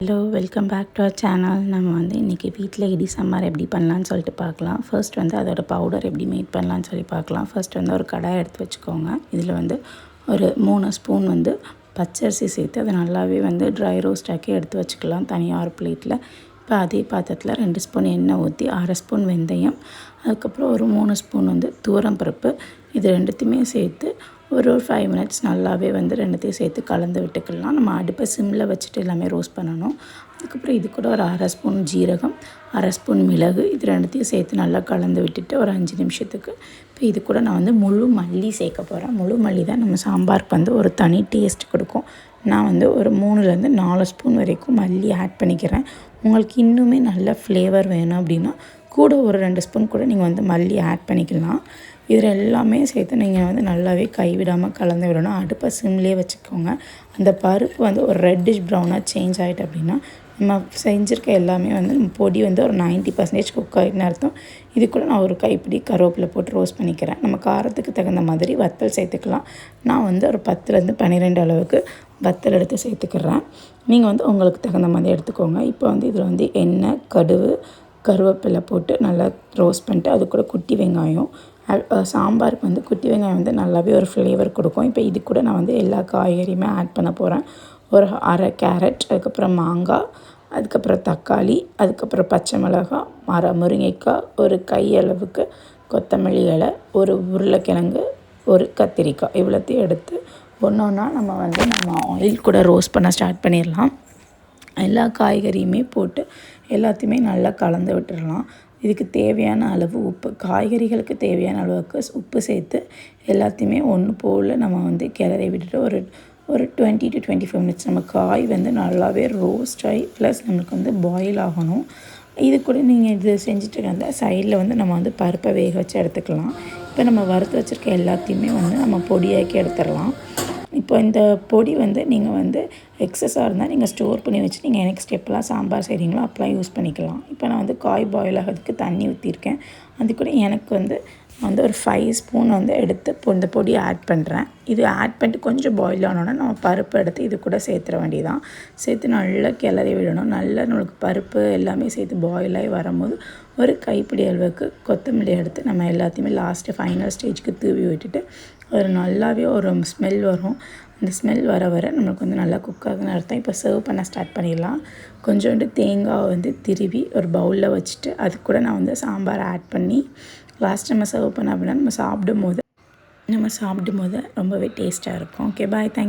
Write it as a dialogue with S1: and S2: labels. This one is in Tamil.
S1: Hello, welcome back to our channel. நம்ம இன்றைக்கி வீட்டில் இடி சாம்பார் எப்படி பண்ணலான்னு சொல்லிட்டு பார்க்கலாம். ஃபர்ஸ்ட் அதோட பவுடர் எப்படி மேட் பண்ணலான்னு சொல்லி பார்க்கலாம். ஃபர்ஸ்ட் ஒரு கடாயை எடுத்து வச்சுக்கோங்க. இதில் ஒரு 3 ஸ்பூன் பச்சரிசி சேர்த்து அதை நல்லாவே ட்ரை ரோஸ்ட் ஆக்கி எடுத்து வச்சுக்கலாம் தனியாக ஒரு பிளேட்டில். இப்போ அதே பாத்திரத்தில் 2 ஸ்பூன் எண்ணெய் ஊற்றி 1/2 ஸ்பூன் வெந்தயம், அதுக்கப்புறம் ஒரு 3 ஸ்பூன் துவரம் பருப்பு, இது ரெண்டுத்தையுமே சேர்த்து ஒரு 5 மினிட்ஸ் நல்லாவே ரெண்டுத்தையும் சேர்த்து கலந்து விட்டுக்கலாம். நம்ம அடுப்பை சிம்மில் வச்சுட்டு எல்லாமே ரோஸ்ட் பண்ணணும். அதுக்கப்புறம் இது கூட ஒரு 1/2 ஸ்பூன் ஜீரகம், 1/2 ஸ்பூன் மிளகு, இது ரெண்டுத்தையும் சேர்த்து நல்லா கலந்து விட்டுட்டு ஒரு 5 நிமிஷத்துக்கு இப்போ இது கூட நான் முழு மல்லி சேர்க்க போகிறேன். முழு மல்லி தான் நம்ம சாம்பாருக்கு ஒரு தனி டேஸ்ட் கொடுக்கும். நான் ஒரு 3லேருந்து 4 ஸ்பூன் வரைக்கும் மல்லி ஆட் பண்ணிக்கிறேன். உங்களுக்கு இன்னுமே நல்ல ஃப்ளேவர் வேணும் அப்படின்னா கூட ஒரு 2 ஸ்பூன் கூட நீங்கள் மல்லி ஆட் பண்ணிக்கலாம். இதில் எல்லாமே சேர்த்து நீங்கள் நல்லாவே கைவிடாமல் கலந்து விடணும். அடுப்பை சிம்லேயே வச்சுக்கோங்க. அந்த பருப்பு ஒரு ரெட்டிஷ் ப்ரௌனாக சேஞ்ச் ஆகிட்டு அப்படின்னா நம்ம செஞ்சுருக்க எல்லாமே நம்ம பொடி ஒரு 90% குக் ஆகிட்டுன்னு அர்த்தம். இது கூட நான் ஒரு கைப்பிடி கருவேப்பிலை போட்டு ரோஸ்ட் பண்ணிக்கிறேன். நம்ம காரத்துக்கு தகுந்த மாதிரி வத்தல் சேர்த்துக்கலாம். நான் ஒரு 10லேருந்து 12 அளவுக்கு வத்தல் எடுத்து சேர்த்துக்கிறேன். நீங்கள் உங்களுக்கு தகுந்த மாதிரி எடுத்துக்கோங்க. இப்போ இதில் எண்ணெய், கடுகு, கருவேப்பிலை போட்டு நல்லா ரோஸ்ட் பண்ணிட்டு அது கூட குட்டி வெங்காயம், சாம்பாருக்கு குட்டி வெங்காயம் நல்லாவே ஒரு ஃப்ளேவர் கொடுக்கும். இப்போ இது கூட நான் எல்லா காய்கறியுமே ஆட் பண்ண போகிறேன். ஒரு 1/2 கேரட், அதுக்கப்புறம் மாங்காய், அதுக்கப்புறம் தக்காளி, அதுக்கப்புறம் பச்சை மிளகாய், முருங்கைக்காய், ஒரு கையளவுக்கு கொத்தமல்லி இலை, ஒரு உருளைக்கிழங்கு, ஒரு கத்திரிக்காய், இவ்வளோத்தையும் எடுத்து ஒன்று ஒன்றா நம்ம ஆயில் கூட ரோஸ்ட் பண்ண ஸ்டார்ட் பண்ணிடலாம். எல்லா காய்கறியுமே போட்டு எல்லாத்தையுமே நல்லா கலந்து விட்டுடலாம். இதுக்கு தேவையான அளவு உப்பு, காய்கறிகளுக்கு தேவையான அளவுக்கு உப்பு சேர்த்து எல்லாத்தையுமே ஒன்று போல் நம்ம கிளறி விட்டுட்டு ஒரு 20 to 25 மினிட்ஸ் நம்ம காய் நல்லாவே ரோஸ்ட் ஆகி ப்ளஸ் நம்மளுக்கு பாயில் ஆகணும். இது கூட நீங்கள் இது செஞ்சுட்டு இருந்தால் சைடில் நம்ம பருப்பை வேக வச்சு எடுத்துக்கலாம். இப்போ நம்ம வறுத்து வச்சுருக்க எல்லாத்தையுமே நம்ம பொடியாக்கி எடுத்துடலாம். இப்போ இந்த பொடி நீங்கள் எக்ஸஸாக இருந்தால் நீங்கள் ஸ்டோர் பண்ணி வச்சு நீங்கள் நெக்ஸ்ட் எப்போலாம் சாம்பார் செய்கிறீங்களோ அப்போலாம் யூஸ் பண்ணிக்கலாம். இப்போ நான் காய் பாயில் ஆகிறதுக்கு தண்ணி ஊற்றிருக்கேன். அது கூட எனக்கு ஒரு 5 ஸ்பூன் எடுத்து இந்த பொடியை ஆட் பண்ணுறேன். இது ஆட் பண்ணிட்டு கொஞ்சம் பாயில் ஆனோன்னா நம்ம பருப்பு எடுத்து இது கூட சேர்த்துற வேண்டியதான். சேர்த்து நல்லா கிளறி விடணும். நல்லா நம்மளுக்கு பருப்பு எல்லாமே சேர்த்து பாயில் ஆகி வரும்போது ஒரு கைப்பிடி அளவுக்கு கொத்தமல்லி எடுத்து நம்ம எல்லாத்தையுமே லாஸ்ட்டு ஃபைனல் ஸ்டேஜ்க்கு தூவி விட்டுட்டு ஒரு நல்லாவே ஒரு ஸ்மெல் வரும். அந்த ஸ்மெல் வர நம்மளுக்கு நல்லா குக் ஆகுதுன்னு அர்த்தம். இப்போ சர்வ் பண்ண ஸ்டார்ட் பண்ணிடலாம். கொஞ்சோண்டு தேங்காய் திருவி ஒரு பவுலில் வச்சுட்டு அது கூட நான் சாம்பார் ஆட் பண்ணி லாஸ்ட் நம்ம சர்வ் பண்ண அப்படின்னா நம்ம சாப்பிடும் போது ரொம்பவே டேஸ்ட்டாக இருக்கும். ஓகே, பாய், தேங்க்யூ.